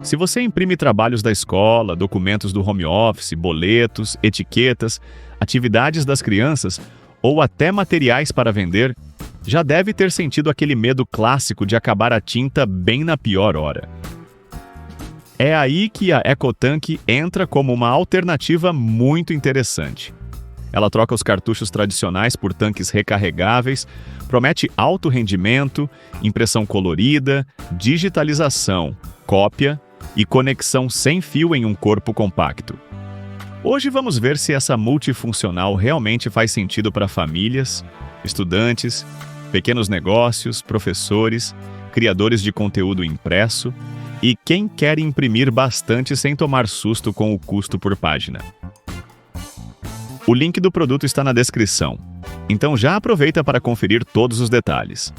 Se você imprime trabalhos da escola, documentos do home office, boletos, etiquetas, atividades das crianças ou até materiais para vender, já deve ter sentido aquele medo clássico de acabar a tinta bem na pior hora. É aí que a EcoTank entra como uma alternativa muito interessante. Ela troca os cartuchos tradicionais por tanques recarregáveis, promete alto rendimento, impressão colorida, digitalização, cópia e conexão sem fio em um corpo compacto. Hoje vamos ver se essa multifuncional realmente faz sentido para famílias, estudantes, pequenos negócios, professores, criadores de conteúdo impresso e quem quer imprimir bastante sem tomar susto com o custo por página. O link do produto está na descrição, então já aproveita para conferir todos os detalhes.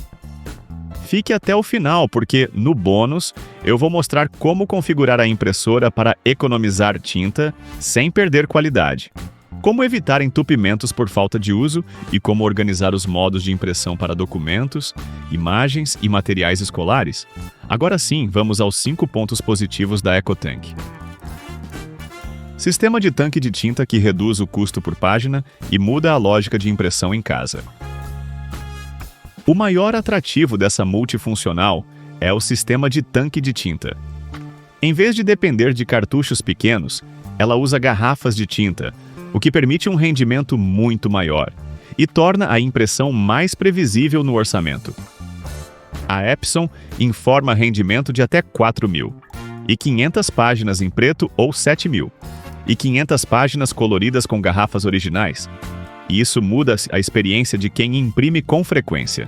Fique até o final, porque, no bônus, eu vou mostrar como configurar a impressora para economizar tinta sem perder qualidade, como evitar entupimentos por falta de uso e como organizar os modos de impressão para documentos, imagens e materiais escolares. Agora sim, vamos aos 5 pontos positivos da EcoTank. Sistema de tanque de tinta que reduz o custo por página e muda a lógica de impressão em casa. O maior atrativo dessa multifuncional é o sistema de tanque de tinta. Em vez de depender de cartuchos pequenos, ela usa garrafas de tinta, o que permite um rendimento muito maior e torna a impressão mais previsível no orçamento. A Epson informa rendimento de até 4.000, e 500 páginas em preto ou 7.000, e 500 páginas coloridas com garrafas originais. E isso muda a experiência de quem imprime com frequência.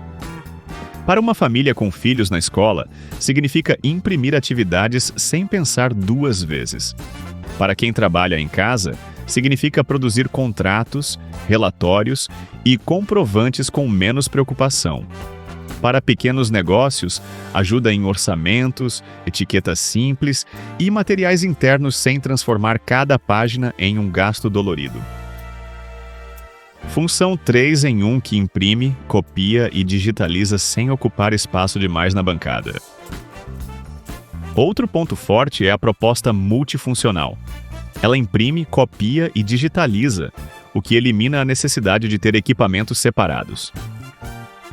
Para uma família com filhos na escola, significa imprimir atividades sem pensar 2 vezes. Para quem trabalha em casa, significa produzir contratos, relatórios e comprovantes com menos preocupação. Para pequenos negócios, ajuda em orçamentos, etiquetas simples e materiais internos sem transformar cada página em um gasto dolorido. Função 3 em 1 que imprime, copia e digitaliza sem ocupar espaço demais na bancada. Outro ponto forte é a proposta multifuncional. Ela imprime, copia e digitaliza, o que elimina a necessidade de ter equipamentos separados.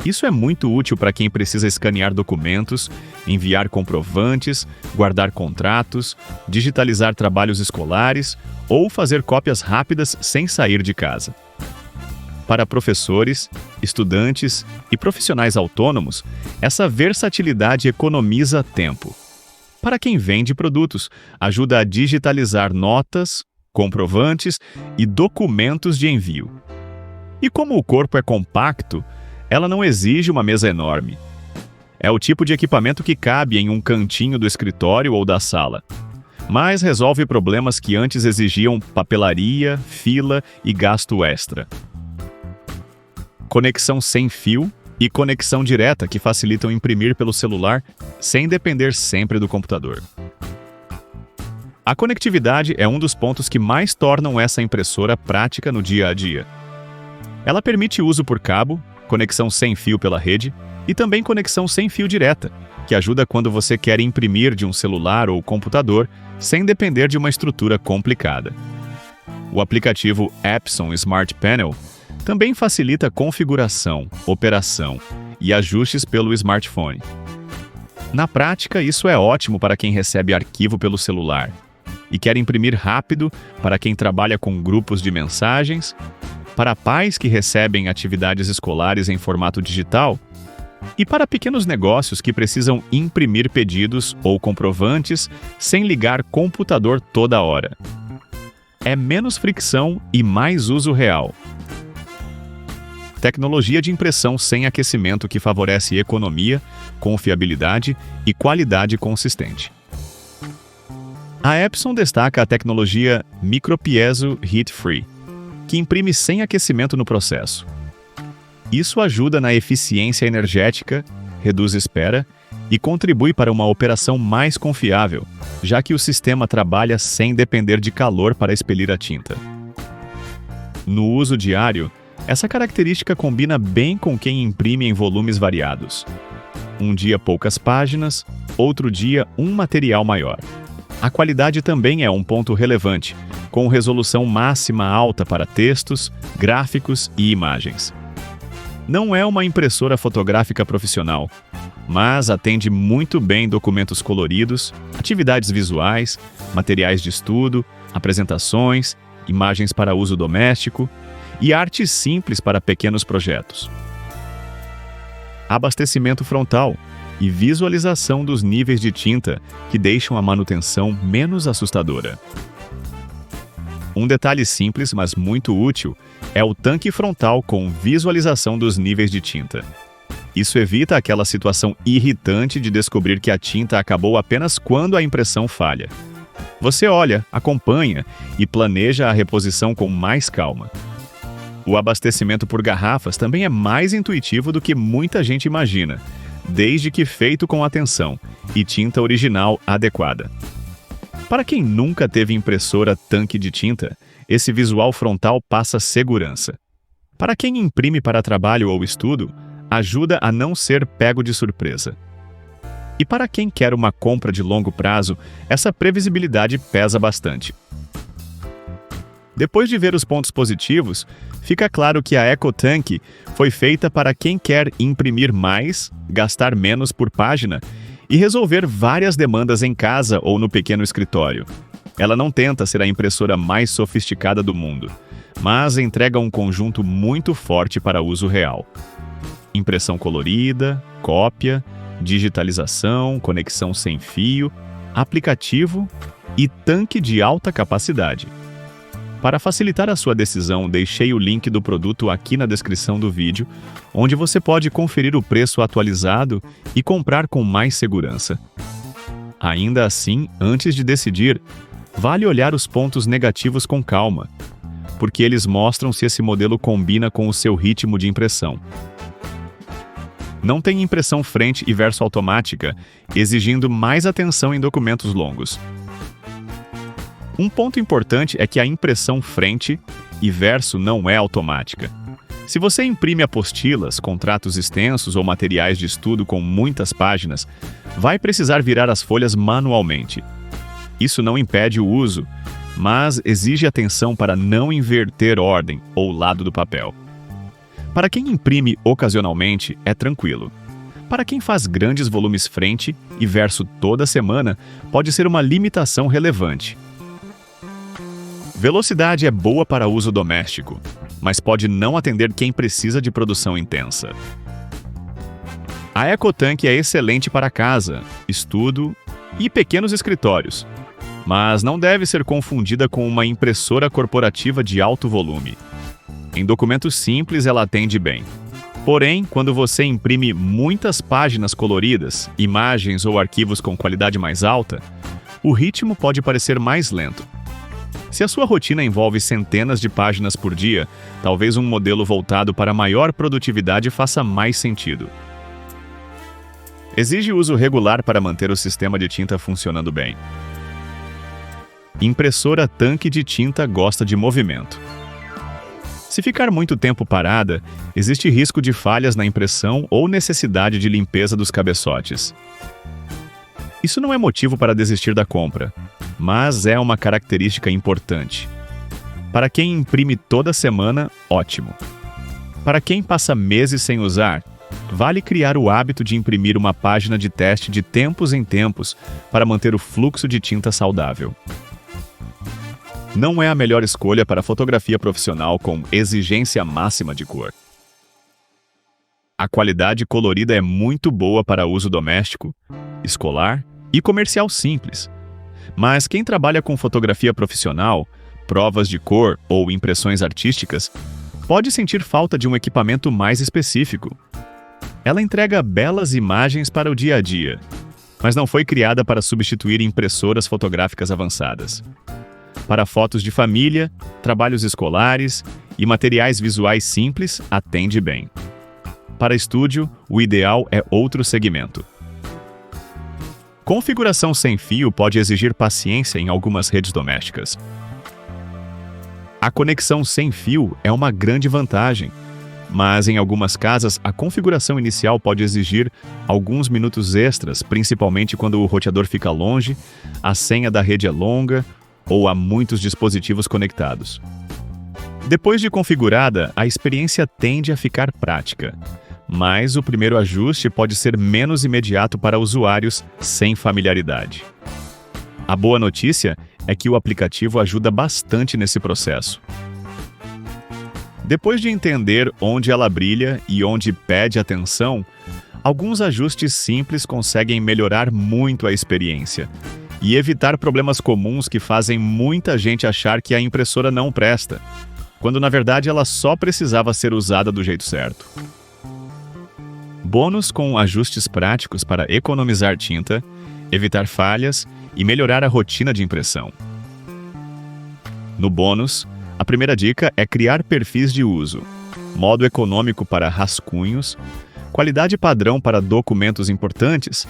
Isso é muito útil para quem precisa escanear documentos, enviar comprovantes, guardar contratos, digitalizar trabalhos escolares ou fazer cópias rápidas sem sair de casa. Para professores, estudantes e profissionais autônomos, essa versatilidade economiza tempo. Para quem vende produtos, ajuda a digitalizar notas, comprovantes e documentos de envio. E como o corpo é compacto, ela não exige uma mesa enorme. É o tipo de equipamento que cabe em um cantinho do escritório ou da sala, mas resolve problemas que antes exigiam papelaria, fila e gasto extra. Conexão sem fio e conexão direta que facilitam imprimir pelo celular sem depender sempre do computador. A conectividade é um dos pontos que mais tornam essa impressora prática no dia a dia. Ela permite uso por cabo, conexão sem fio pela rede e também conexão sem fio direta, que ajuda quando você quer imprimir de um celular ou computador sem depender de uma estrutura complicada. O aplicativo Epson Smart Panel também facilita configuração, operação e ajustes pelo smartphone. Na prática, isso é ótimo para quem recebe arquivo pelo celular e quer imprimir rápido para quem trabalha com grupos de mensagens, para pais que recebem atividades escolares em formato digital e para pequenos negócios que precisam imprimir pedidos ou comprovantes sem ligar computador toda hora. É menos fricção e mais uso real. Tecnologia de impressão sem aquecimento que favorece economia, confiabilidade e qualidade consistente. A Epson destaca a tecnologia Micropiezo Heat Free, que imprime sem aquecimento no processo. Isso ajuda na eficiência energética, reduz espera e contribui para uma operação mais confiável, já que o sistema trabalha sem depender de calor para expelir a tinta. No uso diário, essa característica combina bem com quem imprime em volumes variados. Um dia poucas páginas, outro dia um material maior. A qualidade também é um ponto relevante, com resolução máxima alta para textos, gráficos e imagens. Não é uma impressora fotográfica profissional, mas atende muito bem documentos coloridos, atividades visuais, materiais de estudo, apresentações, imagens para uso doméstico e artes simples para pequenos projetos. Abastecimento frontal e visualização dos níveis de tinta que deixam a manutenção menos assustadora. Um detalhe simples, mas muito útil, é o tanque frontal com visualização dos níveis de tinta. Isso evita aquela situação irritante de descobrir que a tinta acabou apenas quando a impressão falha. Você olha, acompanha e planeja a reposição com mais calma. O abastecimento por garrafas também é mais intuitivo do que muita gente imagina, desde que feito com atenção e tinta original adequada. Para quem nunca teve impressora tanque de tinta, esse visual frontal passa segurança. Para quem imprime para trabalho ou estudo, ajuda a não ser pego de surpresa. E para quem quer uma compra de longo prazo, essa previsibilidade pesa bastante. Depois de ver os pontos positivos, fica claro que a EcoTank foi feita para quem quer imprimir mais, gastar menos por página e resolver várias demandas em casa ou no pequeno escritório. Ela não tenta ser a impressora mais sofisticada do mundo, mas entrega um conjunto muito forte para uso real. Impressão colorida, cópia, digitalização, conexão sem fio, aplicativo e tanque de alta capacidade. Para facilitar a sua decisão, deixei o link do produto aqui na descrição do vídeo, onde você pode conferir o preço atualizado e comprar com mais segurança. Ainda assim, antes de decidir, vale olhar os pontos negativos com calma, porque eles mostram se esse modelo combina com o seu ritmo de impressão. Não tem impressão frente e verso automática, exigindo mais atenção em documentos longos. Um ponto importante é que a impressão frente e verso não é automática. Se você imprime apostilas, contratos extensos ou materiais de estudo com muitas páginas, vai precisar virar as folhas manualmente. Isso não impede o uso, mas exige atenção para não inverter ordem ou lado do papel. Para quem imprime ocasionalmente, é tranquilo. Para quem faz grandes volumes frente e verso toda semana, pode ser uma limitação relevante. Velocidade é boa para uso doméstico, mas pode não atender quem precisa de produção intensa. A EcoTank é excelente para casa, estudo e pequenos escritórios, mas não deve ser confundida com uma impressora corporativa de alto volume. Em documentos simples, ela atende bem. Porém, quando você imprime muitas páginas coloridas, imagens ou arquivos com qualidade mais alta, o ritmo pode parecer mais lento. Se a sua rotina envolve centenas de páginas por dia, talvez um modelo voltado para maior produtividade faça mais sentido. Exige uso regular para manter o sistema de tinta funcionando bem. Impressora tanque de tinta gosta de movimento. Se ficar muito tempo parada, existe risco de falhas na impressão ou necessidade de limpeza dos cabeçotes. Isso não é motivo para desistir da compra, mas é uma característica importante. Para quem imprime toda semana, ótimo. Para quem passa meses sem usar, vale criar o hábito de imprimir uma página de teste de tempos em tempos para manter o fluxo de tinta saudável. Não é a melhor escolha para fotografia profissional com exigência máxima de cor. A qualidade colorida é muito boa para uso doméstico, escolar e comercial simples. Mas quem trabalha com fotografia profissional, provas de cor ou impressões artísticas, pode sentir falta de um equipamento mais específico. Ela entrega belas imagens para o dia a dia, mas não foi criada para substituir impressoras fotográficas avançadas. Para fotos de família, trabalhos escolares e materiais visuais simples, atende bem. Para estúdio, o ideal é outro segmento. Configuração sem fio pode exigir paciência em algumas redes domésticas. A conexão sem fio é uma grande vantagem, Mas em algumas casas, a configuração inicial pode exigir alguns minutos extras, principalmente quando o roteador fica longe, a senha da rede é longa ou há muitos dispositivos conectados. Depois de configurada, a experiência tende a ficar prática, mas o primeiro ajuste pode ser menos imediato para usuários sem familiaridade. A boa notícia é que o aplicativo ajuda bastante nesse processo. Depois de entender onde ela brilha e onde pede atenção, alguns ajustes simples conseguem melhorar muito a experiência e evitar problemas comuns que fazem muita gente achar que a impressora não presta, quando na verdade ela só precisava ser usada do jeito certo. Bônus com ajustes práticos para economizar tinta, evitar falhas e melhorar a rotina de impressão. No bônus, a primeira dica é criar perfis de uso, modo econômico para rascunhos, qualidade padrão para documentos importantes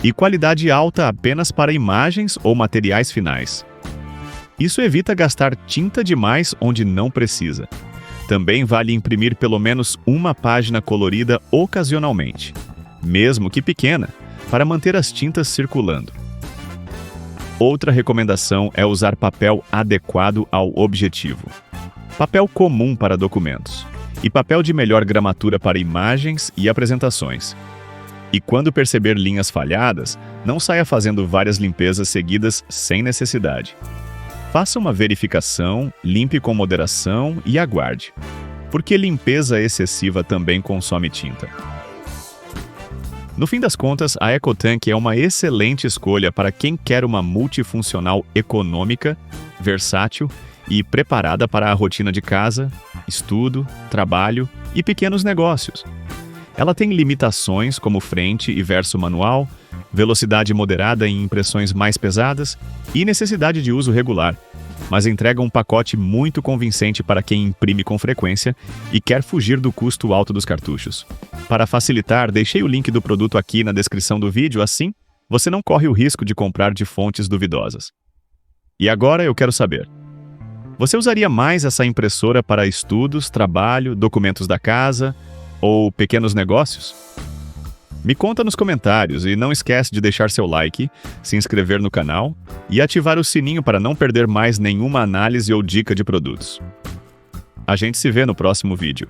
e qualidade alta apenas para imagens ou materiais finais. Isso evita gastar tinta demais onde não precisa. Também vale imprimir pelo menos uma página colorida ocasionalmente, mesmo que pequena, para manter as tintas circulando. Outra recomendação é usar papel adequado ao objetivo. Papel comum para documentos e papel de melhor gramatura para imagens e apresentações. E quando perceber linhas falhadas, não saia fazendo várias limpezas seguidas sem necessidade. Faça uma verificação, limpe com moderação e aguarde, porque limpeza excessiva também consome tinta. No fim das contas, a EcoTank é uma excelente escolha para quem quer uma multifuncional econômica, versátil e preparada para a rotina de casa, estudo, trabalho e pequenos negócios. Ela tem limitações como frente e verso manual, velocidade moderada em impressões mais pesadas e necessidade de uso regular, mas entrega um pacote muito convincente para quem imprime com frequência e quer fugir do custo alto dos cartuchos. Para facilitar, deixei o link do produto aqui na descrição do vídeo, assim você não corre o risco de comprar de fontes duvidosas. E agora eu quero saber: você usaria mais essa impressora para estudos, trabalho, documentos da casa ou pequenos negócios? Me conta nos comentários e não esquece de deixar seu like, se inscrever no canal e ativar o sininho para não perder mais nenhuma análise ou dica de produtos. A gente se vê no próximo vídeo.